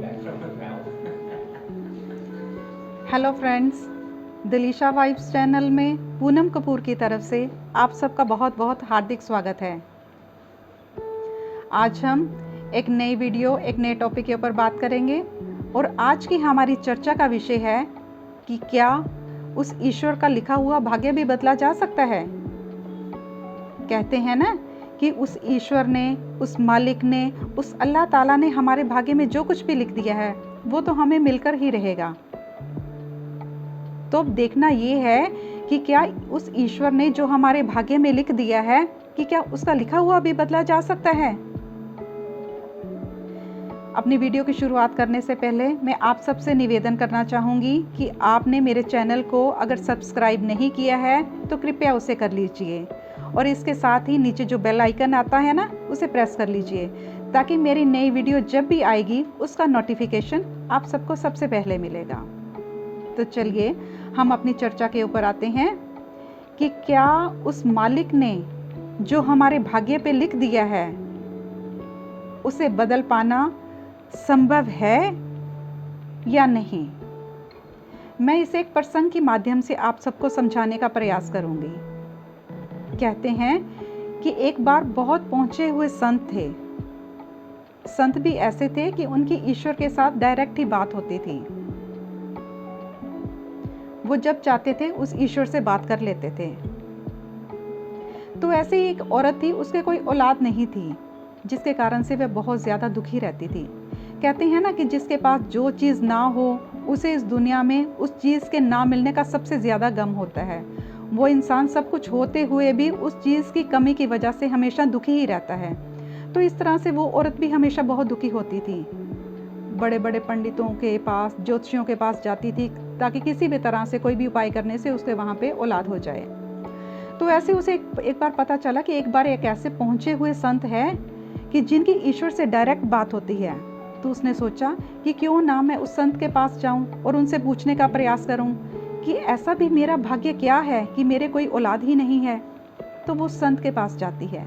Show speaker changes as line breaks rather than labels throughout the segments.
back from the ground.
Hello friends, Dilisha vibes channel में पूनम कपूर की तरफ से आप सबका बहुत बहुत हार्दिक स्वागत है। आज हम एक नई वीडियो, एक नए टॉपिक के ऊपर बात करेंगे और आज की हमारी चर्चा का विषय है कि क्या उस ईश्वर का लिखा हुआ भाग्य भी बदला जा सकता है। कहते हैं ना कि उस ईश्वर ने, उस मालिक ने, उस अल्लाह ताला ने हमारे भाग्य में जो कुछ भी लिख दिया है वो तो हमें मिलकर ही रहेगा। तो अब देखना ये है कि क्या उस ईश्वर ने जो हमारे भाग्य में लिख दिया है कि क्या उसका लिखा हुआ भी बदला जा सकता है। अपनी वीडियो की शुरुआत करने से पहले मैं आप सबसे निवेदन करना चाहूँगी कि आपने मेरे चैनल को अगर सब्सक्राइब नहीं किया है तो कृपया उसे कर लीजिए और इसके साथ ही नीचे जो बेल आइकन आता है ना उसे प्रेस कर लीजिए ताकि मेरी नई वीडियो जब भी आएगी उसका नोटिफिकेशन आप सबको सबसे पहले मिलेगा। तो चलिए हम अपनी चर्चा के ऊपर आते हैं कि क्या उस मालिक ने जो हमारे भाग्य पे लिख दिया है उसे बदल पाना संभव है या नहीं। मैं इसे एक प्रसंग के माध्यम से आप सबको समझाने का प्रयास करूंगी। कहते हैं कि एक बार बहुत पहुंचे हुए संत थे। संत भी ऐसे थे कि उनकी ईश्वर के साथ डायरेक्ट ही बात होती थी। वो जब चाहते थे उस ईश्वर से बात कर लेते थे। तो ऐसे ही एक औरत थी, उसके कोई औलाद नहीं थी, जिसके कारण से वह बहुत ज़्यादा दुखी रहती थी। कहते हैं ना कि जिसके पास जो चीज़ ना हो उसे इस दुनिया में उस चीज़ के ना मिलने का सबसे ज़्यादा गम होता है। वो इंसान सब कुछ होते हुए भी उस चीज़ की कमी की वजह से हमेशा दुखी ही रहता है। तो इस तरह से वो औरत भी हमेशा बहुत दुखी होती थी। बड़े बड़े पंडितों के पास, ज्योतिषियों के पास जाती थी ताकि किसी भी तरह से कोई भी उपाय करने से उसके वहाँ पे औलाद हो जाए। तो ऐसे उसे एक बार पता चला कि एक बार एक ऐसे पहुँचे हुए संत है कि जिनकी ईश्वर से डायरेक्ट बात होती है। तो उसने सोचा कि क्यों ना मैं उस संत के पास जाऊं और उनसे पूछने का प्रयास करूं कि ऐसा भी मेरा भाग्य क्या है कि मेरे कोई औलाद ही नहीं है। तो वो संत के पास जाती है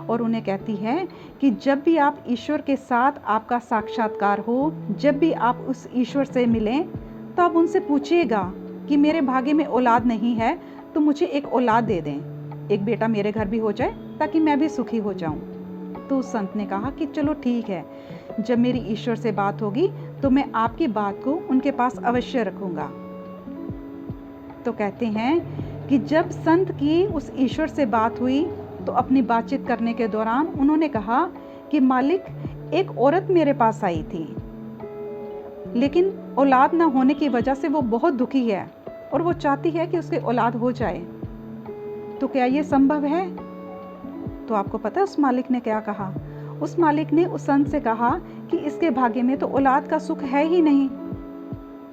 और उन्हें कहती है कि जब भी आप ईश्वर के साथ आपका साक्षात्कार हो, जब भी आप उस ईश्वर से मिलें तो आप उनसे पूछिएगा कि मेरे भाग्य में औलाद नहीं है तो मुझे एक औलाद दे दें, एक बेटा मेरे घर भी हो जाए ताकि मैं भी सुखी हो जाऊं। तो उस संत ने कहा कि चलो ठीक है, जब मेरी ईश्वर से बात होगी तो मैं आपकी बात को उनके पास अवश्य रखूंगा। तो कहते हैं कि जब संत की उस ईश्वर से बात हुई तो अपनी बातचीत करने के दौरान उन्होंने कहा कि मालिक, एक औरत मेरे पास आई थी लेकिन औलाद ना होने की वजह से वो बहुत दुखी है और वो चाहती है कि उसके औलाद हो जाए। तो क्या ये संभव है? तो आपको पता है उस मालिक ने क्या कहा? उस मालिक ने उस संत से कहा कि इसके भाग्य में तो औलाद का सुख है ही नहीं,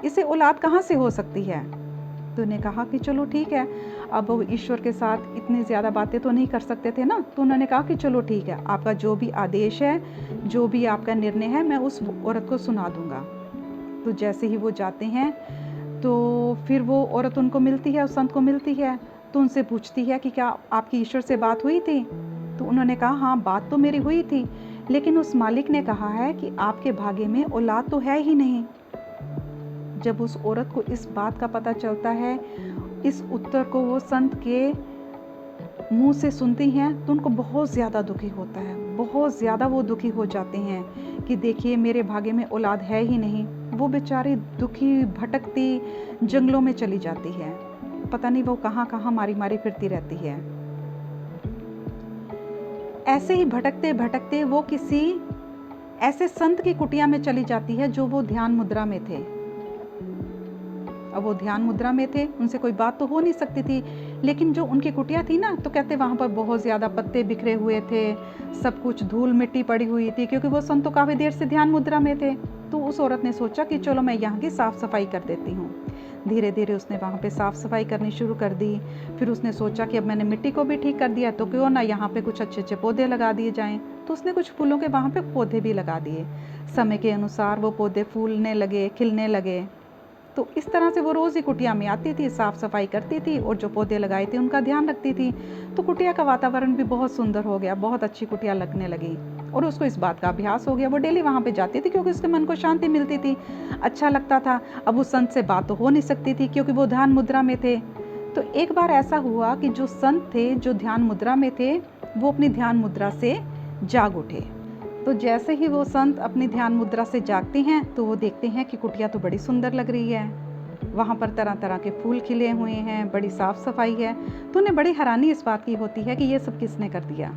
इसे औलाद कहाँ से हो सकती है। तो उन्होंने कहा कि चलो ठीक है, अब वो ईश्वर के साथ इतनी ज़्यादा बातें तो नहीं कर सकते थे ना। तो उन्होंने कहा कि चलो ठीक है, आपका जो भी आदेश है, जो भी आपका निर्णय है, मैं उस औरत को सुना दूंगा। तो जैसे ही वो जाते हैं तो फिर वो औरत उनको मिलती है, उस संत को मिलती है। तो उनसे पूछती है कि क्या आपकी ईश्वर से बात हुई थी? तो उन्होंने कहा हाँ, बात तो मेरी हुई थी, लेकिन उस मालिक ने कहा है कि आपके भाग्य में औलाद तो है ही नहीं। जब उस औरत को इस बात का पता चलता है, इस उत्तर को वो संत के मुंह से सुनती हैं तो उनको बहुत ज़्यादा दुखी होता है, बहुत ज़्यादा वो दुखी हो जाते हैं कि देखिए मेरे भाग्य में औलाद है ही नहीं। वो बेचारी दुखी भटकती जंगलों में चली जाती है, पता नहीं वो कहाँ कहाँ मारी मारी फिरती रहती है। ऐसे ही भटकते भटकते वो किसी ऐसे संत की कुटिया में चली जाती है जो वो ध्यान मुद्रा में थे। अब वो ध्यान मुद्रा में थे, उनसे कोई बात तो हो नहीं सकती थी, लेकिन जो उनकी कुटिया थी ना, तो कहते वहाँ पर बहुत ज़्यादा पत्ते बिखरे हुए थे, सब कुछ धूल मिट्टी पड़ी हुई थी, क्योंकि वो संत तो काफ़ी देर से ध्यान मुद्रा में थे। तो उस औरत ने सोचा कि चलो मैं यहाँ की साफ़ सफाई कर देती हूँ। धीरे धीरे उसने वहाँ पे साफ़ सफाई करनी शुरू कर दी। फिर उसने सोचा कि अब मैंने मिट्टी को भी ठीक कर दिया तो क्यों ना यहाँ पे कुछ अच्छे अच्छे पौधे लगा दिए जाएँ। तो उसने कुछ फूलों के वहाँ पे पौधे भी लगा दिए। समय के अनुसार वो पौधे फूलने लगे, खिलने लगे। तो इस तरह से वो रोज़ ही कुटिया में आती थी, साफ़ सफाई करती थी और जो पौधे लगाए थे उनका ध्यान रखती थी। तो कुटिया का वातावरण भी बहुत सुंदर हो गया, बहुत अच्छी कुटिया लगने लगी और उसको इस बात का अभ्यास हो गया। वो डेली वहाँ पे जाती थी क्योंकि उसके मन को शांति मिलती थी, अच्छा लगता था। अब उस संत से बात तो हो नहीं सकती थी क्योंकि वो ध्यान मुद्रा में थे। तो एक बार ऐसा हुआ कि जो संत थे, जो ध्यान मुद्रा में थे, वो अपनी ध्यान मुद्रा से जाग उठे। तो जैसे ही वो संत अपनी ध्यान मुद्रा से जागते हैं तो वो देखते हैं कि कुटिया तो बड़ी सुंदर लग रही है, वहाँ पर तरह तरह के फूल खिले हुए हैं, बड़ी साफ़ सफाई है। तो उन्हें बड़ी हैरानी इस बात की होती है कि ये सब किसने कर दिया।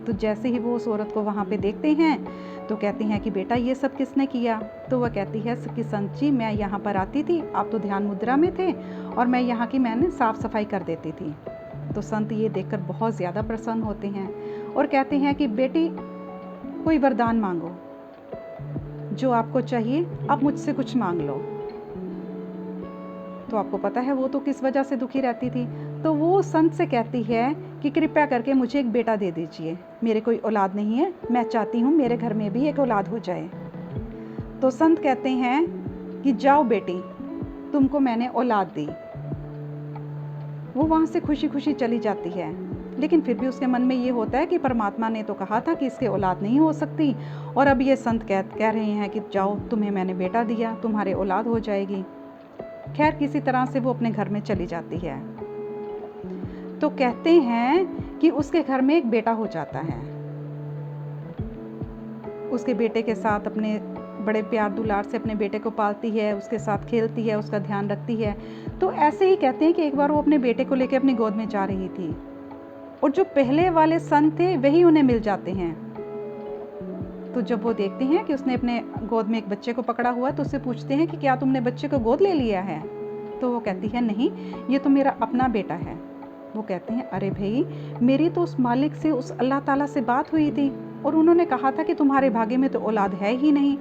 तो जैसे ही वो उस औरत को वहाँ पे देखते हैं तो कहती हैं कि बेटा ये सब किसने किया। तो वह कहती है कि संत जी, मैं यहाँ पर आती थी, आप तो ध्यान मुद्रा में थे और मैं यहाँ की मैंने साफ़ सफाई कर देती थी। तो संत ये देखकर बहुत ज़्यादा प्रसन्न होते हैं और कहते हैं कि बेटी कोई वरदान मांगो, जो आपको चाहिए आप मुझसे कुछ मांग लो। तो आपको पता है वो तो किस वजह से दुखी रहती थी। तो वो संत से कहती है कि कृपया करके मुझे एक बेटा दे दीजिए, मेरे कोई औलाद नहीं है, मैं चाहती हूँ मेरे घर में भी एक औलाद हो जाए। तो संत कहते हैं कि जाओ बेटी, तुमको मैंने औलाद दी। वो वहाँ से खुशी खुशी चली जाती है, लेकिन फिर भी उसके मन में ये होता है कि परमात्मा ने तो कहा था कि इसके औलाद नहीं हो सकती, और अब ये संत कह रहे हैं कि जाओ, तुम्हें मैंने बेटा दिया, तुम्हारे औलाद हो जाएगी। खैर किसी तरह से वो अपने घर में चली जाती है। तो कहते हैं कि उसके घर में एक बेटा हो जाता है। उसके बेटे के साथ अपने बड़े प्यार दुलार से अपने बेटे को पालती है, उसके साथ खेलती है, उसका ध्यान रखती है। तो ऐसे ही कहते हैं कि एक बार वो अपने बेटे को लेकर अपनी गोद में जा रही थी और जो पहले वाले संत थे वही उन्हें मिल जाते हैं। तो जब वो देखते हैं कि उसने अपने गोद में एक बच्चे को पकड़ा हुआ है तो उससे पूछते हैं कि क्या तुमने बच्चे को गोद ले लिया है। तो वो कहती है नहीं, ये तो मेरा अपना बेटा है। वो कहते हैं अरे भाई, मेरी तो उस मालिक से, उस अल्लाह ताला से बात हुई थी और उन्होंने कहा था कि तुम्हारे भाग्य में तो औलाद है ही नहीं।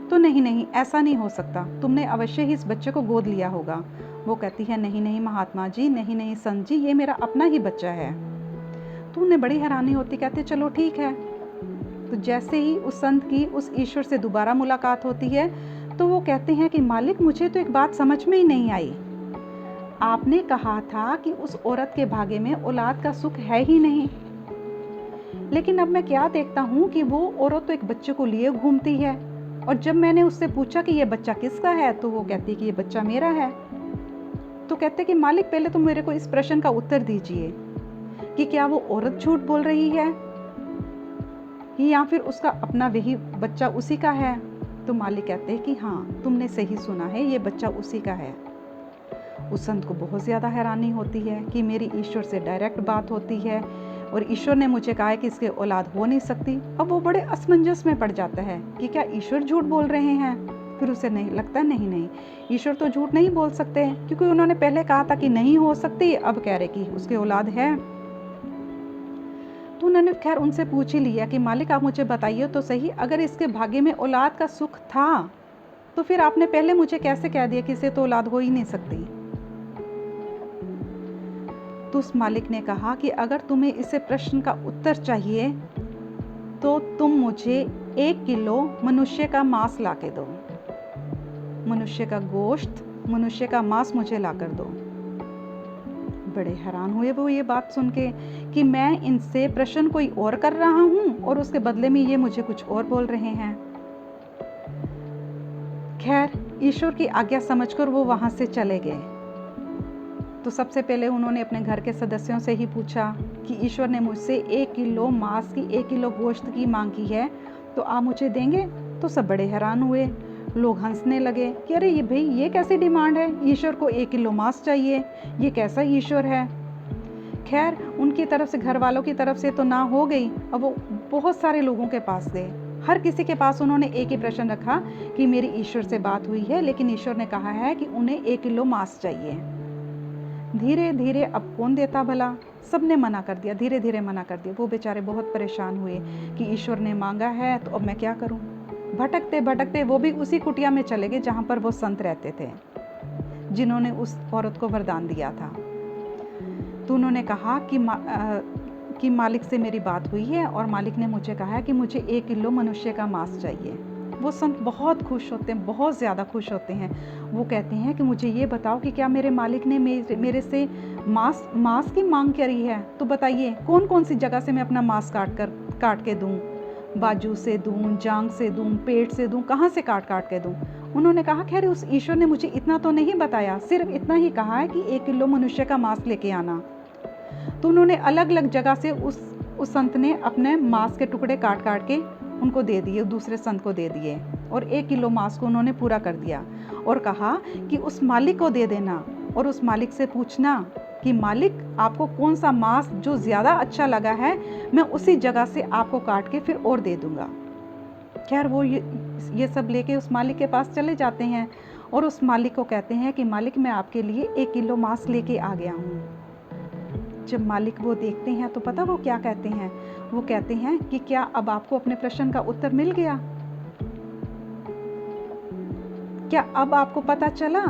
तो नहीं, ऐसा नहीं हो सकता, तुमने अवश्य ही इस बच्चे को गोद लिया होगा। वो कहती है नहीं महात्मा जी, नहीं संत जी, ये मेरा अपना ही बच्चा है। तो उन्हें बड़ी हैरानी होती, कहते चलो ठीक है। तो जैसे ही उस संत की उस ईश्वर से दोबारा मुलाकात होती है तो वो कहते हैं कि मालिक, मुझे तो एक बात समझ में ही नहीं आई। आपने कहा था कि उस औरत के भाग्य में औलाद का सुख है ही नहीं, लेकिन अब मैं क्या देखता हूँ कि वो औरत तो एक बच्चे को लिए घूमती है, और जब मैंने उससे पूछा कि ये बच्चा किसका है तो वो कहती कि ये बच्चा मेरा है। तो कहते कि मालिक, पहले तो मेरे को इस प्रश्न का उत्तर दीजिए कि क्या वो औरत झूठ बोल रही है या फिर उसका अपना वही बच्चा उसी का है। तो मालिक कहते हैं कि हाँ, तुमने सही सुना है, ये बच्चा उसी का है। उस संत को बहुत ज़्यादा हैरानी होती है कि मेरी ईश्वर से डायरेक्ट बात होती है और ईश्वर ने मुझे कहा है कि इसके औलाद हो नहीं सकती। अब वो बड़े असमंजस में पड़ जाता है कि क्या ईश्वर झूठ बोल रहे हैं। फिर उसे नहीं लगता, नहीं, ईश्वर तो झूठ नहीं बोल सकते, क्योंकि उन्होंने पहले कहा था कि नहीं हो सकती, अब कह रहे कि उसके औलाद है। तो उन्होंने खैर उनसे पूछ ही लिया कि मालिक, आप मुझे बताइए तो सही, अगर इसके भाग्य में औलाद का सुख था तो फिर आपने पहले मुझे कैसे कह दिया कि इसे तो औलाद हो ही नहीं सकती। तो उस मालिक ने कहा कि अगर तुम्हें इसे प्रश्न का उत्तर चाहिए तो तुम मुझे 1 किलो मनुष्य का मांस ला के दो, मनुष्य का गोश्त, मनुष्य का मांस मुझे ला कर दो। बड़े हैरान हुए वो ये बात सुन के कि मैं इनसे प्रश्न कोई और कर रहा हूँ और उसके बदले में ये मुझे कुछ और बोल रहे हैं। खैर ईश्वर की आज्ञा समझकर वो वहां से चले गए। तो सबसे पहले उन्होंने अपने घर के सदस्यों से ही पूछा कि ईश्वर ने मुझसे 1 किलो मांस की, 1 किलो गोश्त की मांग की है, तो आप मुझे देंगे। तो सब बड़े हैरान हुए, लोग हंसने लगे कि अरे ये भाई, ये कैसी डिमांड है, ईश्वर को 1 किलो मांस चाहिए, ये कैसा ईश्वर है। खैर उनकी तरफ से, घर वालों की तरफ से तो ना हो गई। अब वो बहुत सारे लोगों के पास गए, हर किसी के पास उन्होंने एक ही प्रश्न रखा कि मेरी ईश्वर से बात हुई है, लेकिन ईश्वर ने कहा है कि उन्हें 1 किलो मांस चाहिए। धीरे धीरे अब कौन देता भला, सबने मना कर दिया, धीरे धीरे मना कर दिया। वो बेचारे बहुत परेशान हुए कि ईश्वर ने मांगा है तो अब मैं क्या करूं। भटकते भटकते वो भी उसी कुटिया में चले गए जहां पर वो संत रहते थे, जिन्होंने उस औरत को वरदान दिया था। तो उन्होंने कहा कि मालिक से मेरी बात हुई है और मालिक ने मुझे कहा है कि मुझे 1 किलो मनुष्य का मांस चाहिए। वो संत बहुत खुश होते हैं, बहुत ज़्यादा खुश होते हैं। वो कहते हैं कि मुझे ये बताओ कि क्या मेरे मालिक ने मेरे से मांस की मांग करी है, तो बताइए कौन कौन सी जगह से मैं अपना मांस काट के दूं। बाजू से दूं, जांग से दूं, पेट से दूं, कहाँ से काट काट के दूं। उन्होंने कहा खैर उस ईश्वर ने मुझे इतना तो नहीं बताया, सिर्फ इतना ही कहा है कि 1 किलो मनुष्य का मांस लेके आना। तो उन्होंने अलग अलग जगह से उस संत ने अपने मांस के टुकड़े काट काट के उनको दे दिए, दूसरे संत को दे दिए, और 1 किलो मांस को उन्होंने पूरा कर दिया और कहा कि उस मालिक को दे देना और उस मालिक से पूछना कि मालिक आपको कौन सा मांस जो ज़्यादा अच्छा लगा है, मैं उसी जगह से आपको काट के फिर और दे दूँगा। खैर वो ये सब लेके उस मालिक के पास चले जाते हैं और उस मालिक को कहते हैं कि मालिक मैं आपके लिए 1 किलो मांस लेके आ गया हूँ। जब मालिक वो देखते हैं तो पता वो क्या कहते हैं, वो कहते हैं कि क्या अब आपको अपने प्रश्न का उत्तर मिल गया? क्या अब आपको पता चला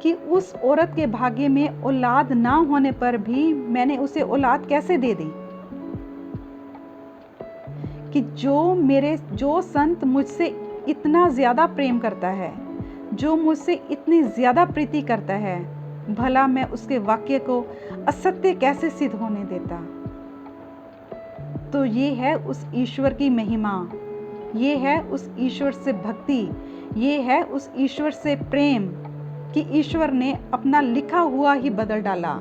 कि उस औरत के भाग्य में औलाद ना होने पर भी मैंने उसे औलाद कैसे दे दी? कि जो संत मुझसे इतना ज़्यादा प्रेम करता है, जो मुझसे इतनी ज़्यादा प्रीति करता है, भला मैं उसके वाक्य को असत्य कैसे सिद्ध होने देता? तो ये है उस ईश्वर की महिमा, ये है उस ईश्वर से भक्ति, ये है उस ईश्वर से प्रेम कि ईश्वर ने अपना लिखा हुआ ही बदल डाला।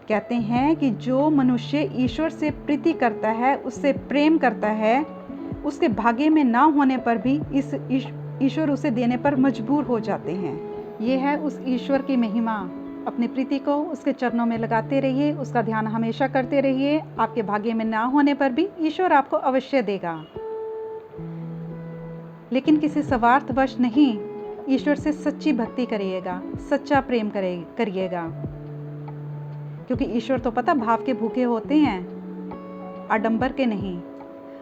कहते हैं कि जो मनुष्य ईश्वर से प्रीति करता है, उससे प्रेम करता है, उसके भाग्य में ना होने पर भी इस ईश्वर उसे देने पर मजबूर हो जाते हैं। ये है उस ईश्वर की महिमा। अपनी प्रीति को उसके चरणों में लगाते रहिए, उसका ध्यान हमेशा करते रहिए। आपके भाग्य में ना होने पर भी ईश्वर आपको अवश्य देगा, लेकिन किसी स्वार्थवश नहीं। ईश्वर से सच्ची भक्ति करिएगा, सच्चा प्रेम करिएगा, क्योंकि ईश्वर तो पता भाव के भूखे होते हैं, आडंबर के नहीं।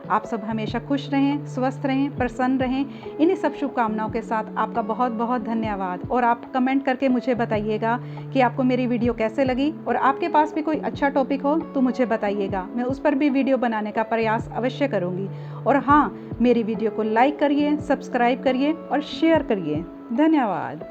आप सब हमेशा खुश रहें, स्वस्थ रहें, प्रसन्न रहें। इन्हीं सब शुभकामनाओं के साथ आपका बहुत बहुत धन्यवाद। और आप कमेंट करके मुझे बताइएगा कि आपको मेरी वीडियो कैसे लगी, और आपके पास भी कोई अच्छा टॉपिक हो तो मुझे बताइएगा, मैं उस पर भी वीडियो बनाने का प्रयास अवश्य करूँगी। और हाँ, मेरी वीडियो को लाइक करिए, सब्सक्राइब करिए और शेयर करिए। धन्यवाद।